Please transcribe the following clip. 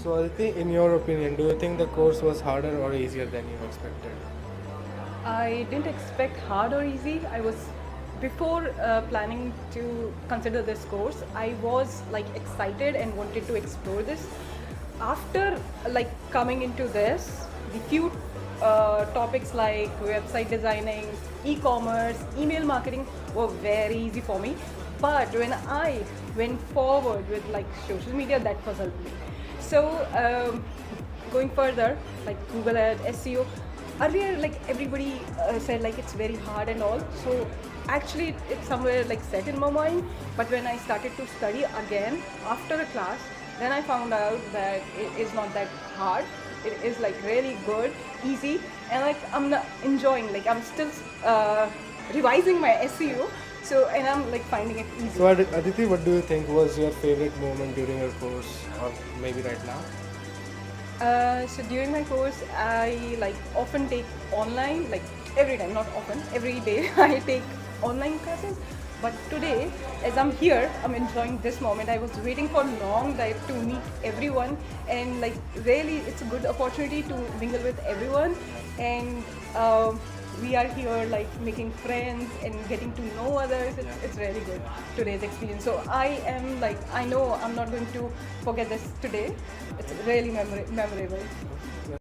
So Aditi, in your opinion, do you think the course was harder or easier than you expected? I didn't expect hard or easy. I was before planning to consider this course. I was like excited and wanted to explore this. After like coming into this, the few topics like website designing, e-commerce, email marketing were very easy for me. But when I went forward with like social media, that puzzled me. So going further, like Google Ad, SEO, earlier like everybody said like it's very hard and all. So actually it's somewhere like set in my mind. But when I started to study again after a class, then I found out that it is not that hard. It is like really good, easy, and like I'm not enjoying. Like I'm still revising my SEO. So and I'm like finding it easy. So Aditi, what do you think was your favorite moment during your course, or maybe right now? So during my course, I like often take online, like every time, not often, every day I take online classes. But today, as I'm here, I'm enjoying this moment. I was waiting for long time to meet everyone, and like really, it's a good opportunity to mingle with everyone. And we are here like making friends and getting to know others. It's really good today's experience. So I am like I know I'm not going to forget this today. It's really memorable.